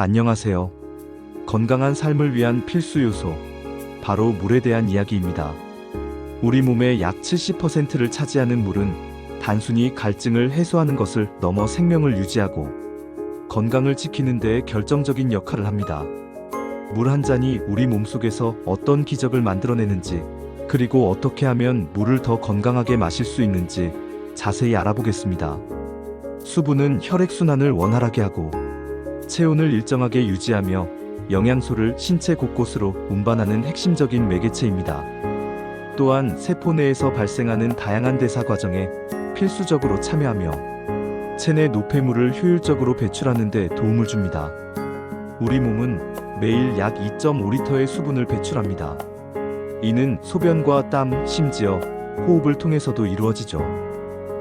안녕하세요. 건강한 삶을 위한 필수 요소, 바로 물에 대한 이야기입니다. 우리 몸의 약 70%를 차지하는 물은 단순히 갈증을 해소하는 것을 넘어 생명을 유지하고 건강을 지키는 데 결정적인 역할을 합니다. 물 한 잔이 우리 몸속에서 어떤 기적을 만들어내는지, 그리고 어떻게 하면 물을 더 건강하게 마실 수 있는지 자세히 알아보겠습니다. 수분은 혈액순환을 원활하게 하고 체온을 일정하게 유지하며 영양소를 신체 곳곳으로 운반하는 핵심적인 매개체입니다. 또한 세포 내에서 발생하는 다양한 대사 과정에 필수적으로 참여하며 체내 노폐물을 효율적으로 배출하는 데 도움을 줍니다. 우리 몸은 매일 약 2.5리터의 수분을 배출합니다. 이는 소변과 땀, 심지어 호흡을 통해서도 이루어지죠.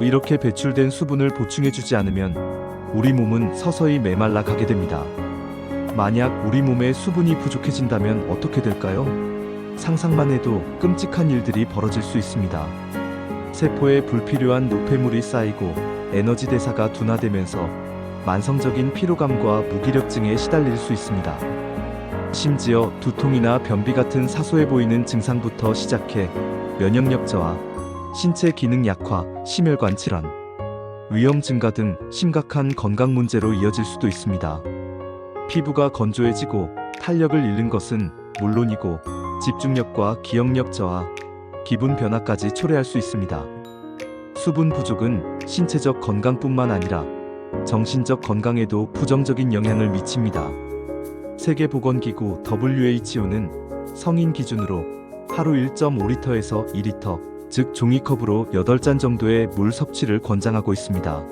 이렇게 배출된 수분을 보충해주지 않으면 우리 몸은 서서히 메말라 가게 됩니다. 만약 우리 몸에 수분이 부족해진다면 어떻게 될까요? 상상만 해도 끔찍한 일들이 벌어질 수 있습니다. 세포에 불필요한 노폐물이 쌓이고 에너지 대사가 둔화되면서 만성적인 피로감과 무기력증에 시달릴 수 있습니다. 심지어 두통이나 변비 같은 사소해 보이는 증상부터 시작해 면역력 저하, 신체 기능 약화, 심혈관 질환, 위염 증가 등 심각한 건강 문제로 이어질 수도 있습니다. 피부가 건조해지고 탄력을 잃는 것은 물론이고 집중력과 기억력 저하, 기분 변화까지 초래할 수 있습니다. 수분 부족은 신체적 건강뿐만 아니라 정신적 건강에도 부정적인 영향을 미칩니다. 세계보건기구 WHO는 성인 기준으로 하루 1.5리터에서 2리터, 즉 종이컵으로 8잔 정도의 물 섭취를 권장하고 있습니다.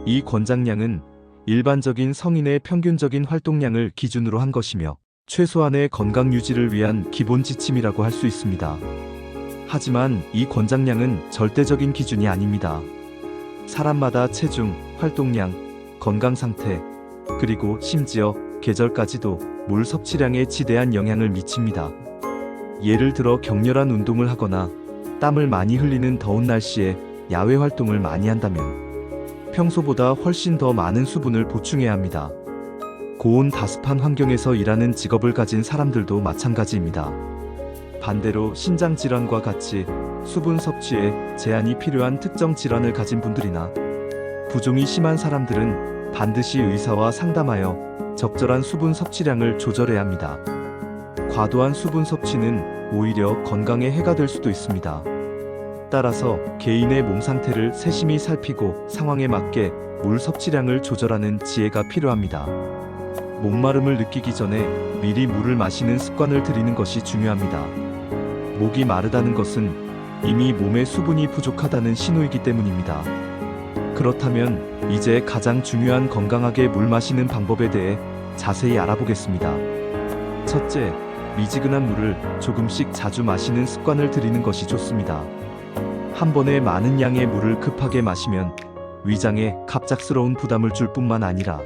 이 권장량은 일반적인 성인의 평균적인 활동량을 기준으로 한 것이며 최소한의 건강 유지를 위한 기본 지침이라고 할 수 있습니다. 하지만 이 권장량은 절대적인 기준이 아닙니다. 사람마다 체중, 활동량, 건강 상태, 그리고 심지어 계절까지도 물 섭취량에 지대한 영향을 미칩니다. 예를 들어 격렬한 운동을 하거나 땀을 많이 흘리는 더운 날씨에 야외 활동을 많이 한다면 평소보다 훨씬 더 많은 수분을 보충해야 합니다. 고온 다습한 환경에서 일하는 직업을 가진 사람들도 마찬가지입니다. 반대로 신장 질환과 같이 수분 섭취에 제한이 필요한 특정 질환을 가진 분들이나 부종이 심한 사람들은 반드시 의사와 상담하여 적절한 수분 섭취량을 조절해야 합니다. 과도한 수분 섭취는 오히려 건강에 해가 될 수도 있습니다. 따라서 개인의 몸 상태를 세심히 살피고 상황에 맞게 물 섭취량을 조절하는 지혜가 필요합니다. 목마름을 느끼기 전에 미리 물을 마시는 습관을 들이는 것이 중요합니다. 목이 마르다는 것은 이미 몸에 수분이 부족하다는 신호이기 때문입니다. 그렇다면 이제 가장 중요한 건강하게 물 마시는 방법에 대해 자세히 알아보겠습니다. 첫째, 미지근한 물을 조금씩 자주 마시는 습관을 들이는 것이 좋습니다. 한 번에 많은 양의 물을 급하게 마시면 위장에 갑작스러운 부담을 줄 뿐만 아니라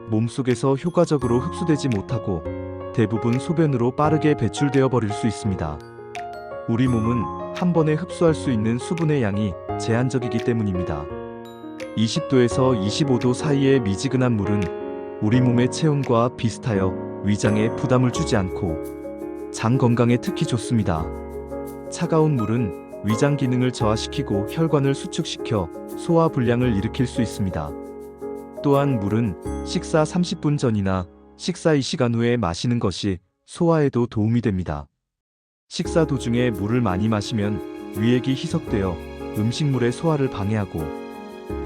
몸속에서 효과적으로 흡수되지 못하고 대부분 소변으로 빠르게 배출되어 버릴 수 있습니다. 우리 몸은 한 번에 흡수할 수 있는 수분의 양이 제한적이기 때문입니다. 20도에서 25도 사이의 미지근한 물은 우리 몸의 체온과 비슷하여 위장에 부담을 주지 않고 장 건강에 특히 좋습니다. 차가운 물은 위장 기능을 저하시키고 혈관을 수축시켜 소화 불량을 일으킬 수 있습니다. 또한 물은 식사 30분 전이나 식사 2시간 후에 마시는 것이 소화에도 도움이 됩니다. 식사 도중에 물을 많이 마시면 위액이 희석되어 음식물의 소화를 방해하고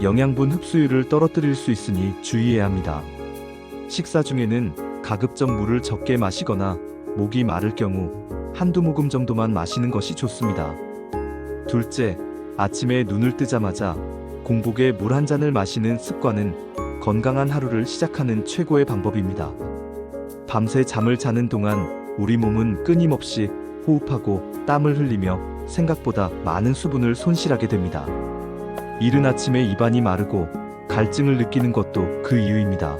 영양분 흡수율을 떨어뜨릴 수 있으니 주의해야 합니다. 식사 중에는 가급적 물을 적게 마시거나 목이 마를 경우 한두 모금 정도만 마시는 것이 좋습니다. 둘째, 아침에 눈을 뜨자마자 공복에 물 한 잔을 마시는 습관은 건강한 하루를 시작하는 최고의 방법입니다. 밤새 잠을 자는 동안 우리 몸은 끊임없이 호흡하고 땀을 흘리며 생각보다 많은 수분을 손실하게 됩니다. 이른 아침에 입안이 마르고 갈증을 느끼는 것도 그 이유입니다.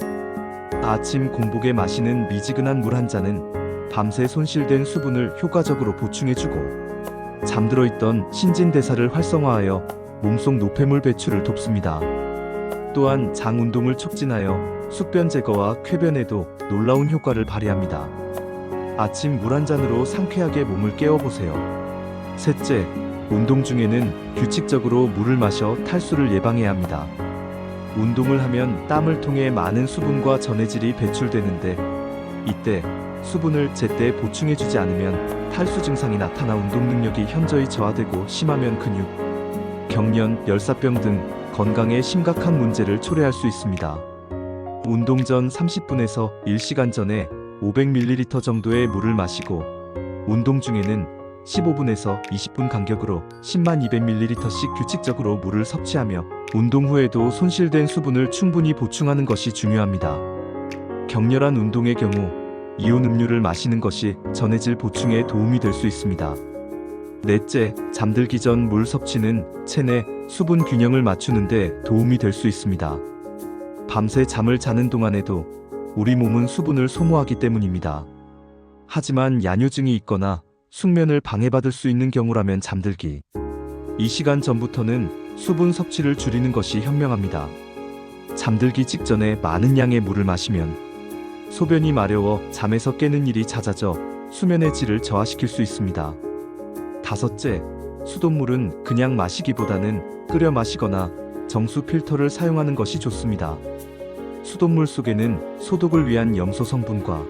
아침 공복에 마시는 미지근한 물 한 잔은 밤새 손실된 수분을 효과적으로 보충해주고 잠들어 있던 신진대사를 활성화하여 몸속 노폐물 배출을 돕습니다. 또한 장 운동을 촉진하여 숙변 제거와 쾌변에도 놀라운 효과를 발휘합니다. 아침 물 한 잔으로 상쾌하게 몸을 깨워보세요. 셋째, 운동 중에는 규칙적으로 물을 마셔 탈수를 예방해야 합니다. 운동을 하면 땀을 통해 많은 수분과 전해질이 배출되는데 이때 수분을 제때 보충해주지 않으면 탈수 증상이 나타나 운동 능력이 현저히 저하되고 심하면 근육, 경련, 열사병 등 건강에 심각한 문제를 초래할 수 있습니다. 운동 전 30분에서 1시간 전에 500ml 정도의 물을 마시고 운동 중에는 15분에서 20분 간격으로 10만 200ml씩 규칙적으로 물을 섭취하며 운동 후에도 손실된 수분을 충분히 보충하는 것이 중요합니다. 격렬한 운동의 경우 이온 음료를 마시는 것이 전해질 보충에 도움이 될 수 있습니다. 넷째, 잠들기 전 물 섭취는 체내 수분 균형을 맞추는 데 도움이 될 수 있습니다. 밤새 잠을 자는 동안에도 우리 몸은 수분을 소모하기 때문입니다. 하지만 야뇨증이 있거나 숙면을 방해받을 수 있는 경우라면 잠들기 이 시간 전부터는 수분 섭취를 줄이는 것이 현명합니다. 잠들기 직전에 많은 양의 물을 마시면 소변이 마려워 잠에서 깨는 일이 잦아져 수면의 질을 저하시킬 수 있습니다. 다섯째, 수돗물은 그냥 마시기보다는 끓여 마시거나 정수 필터를 사용하는 것이 좋습니다. 수돗물 속에는 소독을 위한 염소 성분과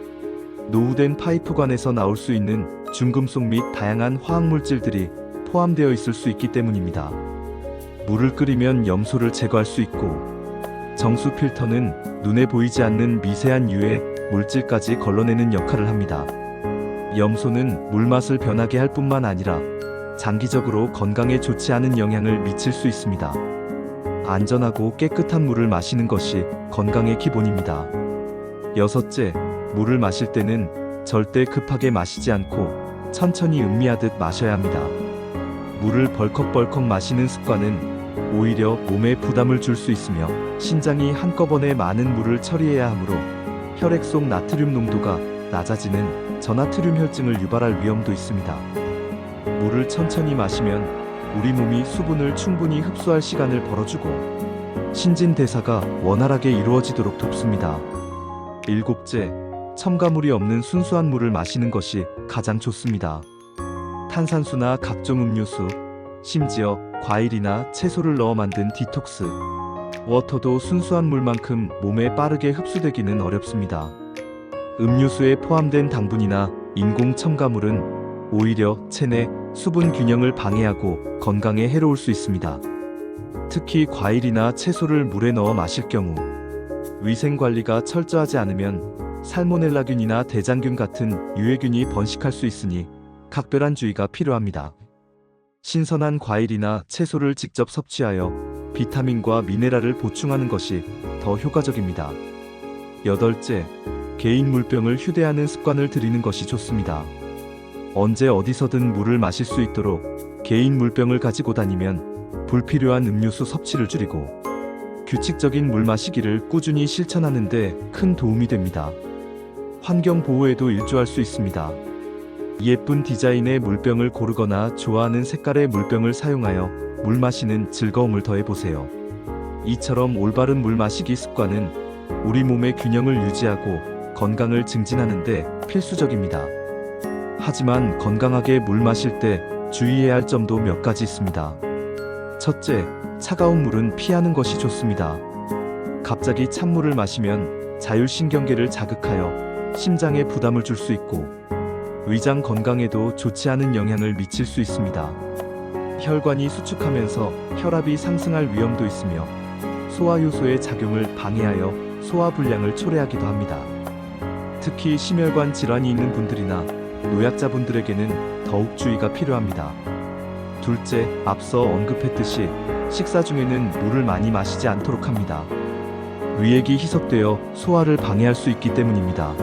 노후된 파이프관에서 나올 수 있는 중금속 및 다양한 화학물질들이 포함되어 있을 수 있기 때문입니다. 물을 끓이면 염소를 제거할 수 있고 정수 필터는 눈에 보이지 않는 미세한 유해 물질까지 걸러내는 역할을 합니다. 염소는 물맛을 변하게 할 뿐만 아니라 장기적으로 건강에 좋지 않은 영향을 미칠 수 있습니다. 안전하고 깨끗한 물을 마시는 것이 건강의 기본입니다. 여섯째, 물을 마실 때는 절대 급하게 마시지 않고 천천히 음미하듯 마셔야 합니다. 물을 벌컥벌컥 마시는 습관은 오히려 몸에 부담을 줄 수 있으며 신장이 한꺼번에 많은 물을 처리해야 하므로 혈액 속 나트륨 농도가 낮아지는 저나트륨 혈증을 유발할 위험도 있습니다. 물을 천천히 마시면 우리 몸이 수분을 충분히 흡수할 시간을 벌어주고 신진대사가 원활하게 이루어지도록 돕습니다. 일곱째, 첨가물이 없는 순수한 물을 마시는 것이 가장 좋습니다. 탄산수나 각종 음료수, 심지어 과일이나 채소를 넣어 만든 디톡스 워터도 순수한 물만큼 몸에 빠르게 흡수되기는 어렵습니다. 음료수에 포함된 당분이나 인공 첨가물은 오히려 체내 수분 균형을 방해하고 건강에 해로울 수 있습니다. 특히 과일이나 채소를 물에 넣어 마실 경우 위생 관리가 철저하지 않으면 살모넬라균이나 대장균 같은 유해균이 번식할 수 있으니 각별한 주의가 필요합니다. 신선한 과일이나 채소를 직접 섭취하여 비타민과 미네랄을 보충하는 것이 더 효과적입니다. 여덟째, 개인 물병을 휴대하는 습관을 들이는 것이 좋습니다. 언제 어디서든 물을 마실 수 있도록 개인 물병을 가지고 다니면 불필요한 음료수 섭취를 줄이고 규칙적인 물 마시기를 꾸준히 실천하는 데 큰 도움이 됩니다. 환경 보호에도 일조할 수 있습니다. 예쁜 디자인의 물병을 고르거나 좋아하는 색깔의 물병을 사용하여 물 마시는 즐거움을 더해보세요. 이처럼 올바른 물 마시기 습관은 우리 몸의 균형을 유지하고 건강을 증진하는 데 필수적입니다. 하지만 건강하게 물 마실 때 주의해야 할 점도 몇 가지 있습니다. 첫째, 차가운 물은 피하는 것이 좋습니다. 갑자기 찬물을 마시면 자율신경계를 자극하여 심장에 부담을 줄 수 있고 위장 건강에도 좋지 않은 영향을 미칠 수 있습니다. 혈관이 수축하면서 혈압이 상승할 위험도 있으며 소화효소의 작용을 방해하여 소화불량을 초래하기도 합니다. 특히 심혈관 질환이 있는 분들이나 노약자분들에게는 더욱 주의가 필요합니다. 둘째, 앞서 언급했듯이 식사 중에는 물을 많이 마시지 않도록 합니다. 위액이 희석되어 소화를 방해할 수 있기 때문입니다.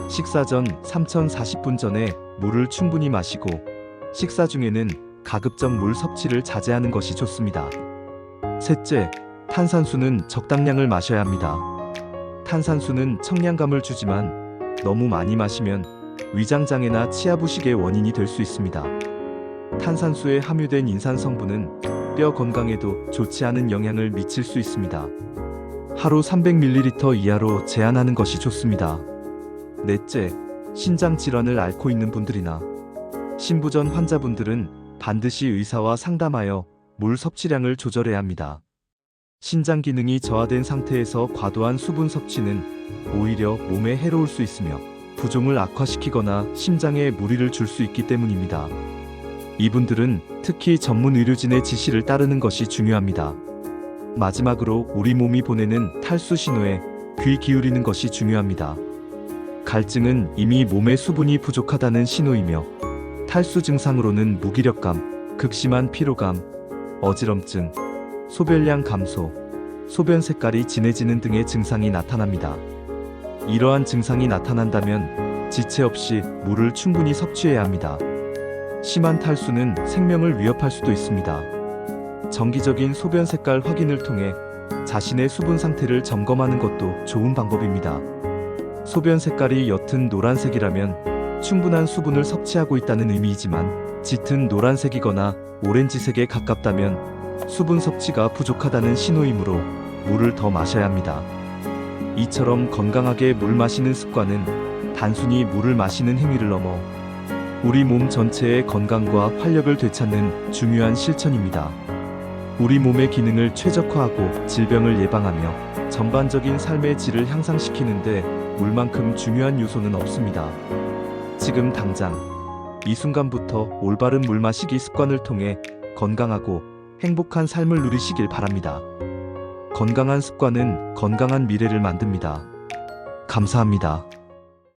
식사 전 3040분 전에 물을 충분히 마시고 식사 중에는 가급적 물 섭취를 자제하는 것이 좋습니다. 셋째, 탄산수는 적당량을 마셔야 합니다. 탄산수는 청량감을 주지만 너무 많이 마시면 위장장애나 치아부식의 원인이 될 수 있습니다. 탄산수에 함유된 인산 성분은 뼈 건강에도 좋지 않은 영향을 미칠 수 있습니다. 하루 300ml 이하로 제한하는 것이 좋습니다. 넷째, 신장 질환을 앓고 있는 분들이나 신부전 환자분들은 반드시 의사와 상담하여 물 섭취량을 조절해야 합니다. 신장 기능이 저하된 상태에서 과도한 수분 섭취는 오히려 몸에 해로울 수 있으며 부종을 악화시키거나 심장에 무리를 줄 수 있기 때문입니다. 이분들은 특히 전문 의료진의 지시를 따르는 것이 중요합니다. 마지막으로 우리 몸이 보내는 탈수 신호에 귀 기울이는 것이 중요합니다. 갈증은 이미 몸에 수분이 부족하다는 신호이며 탈수 증상으로는 무기력감, 극심한 피로감, 어지럼증, 소변량 감소, 소변 색깔이 진해지는 등의 증상이 나타납니다. 이러한 증상이 나타난다면 지체 없이 물을 충분히 섭취해야 합니다. 심한 탈수는 생명을 위협할 수도 있습니다. 정기적인 소변 색깔 확인을 통해 자신의 수분 상태를 점검하는 것도 좋은 방법입니다. 소변 색깔이 옅은 노란색이라면 충분한 수분을 섭취하고 있다는 의미이지만 짙은 노란색이거나 오렌지색에 가깝다면 수분 섭취가 부족하다는 신호이므로 물을 더 마셔야 합니다. 이처럼 건강하게 물 마시는 습관은 단순히 물을 마시는 행위를 넘어 우리 몸 전체의 건강과 활력을 되찾는 중요한 실천입니다. 우리 몸의 기능을 최적화하고 질병을 예방하며 전반적인 삶의 질을 향상시키는데 물만큼 중요한 요소는 없습니다. 지금 당장 이 순간부터 올바른 물 마시기 습관을 통해 건강하고 행복한 삶을 누리시길 바랍니다. 건강한 습관은 건강한 미래를 만듭니다. 감사합니다.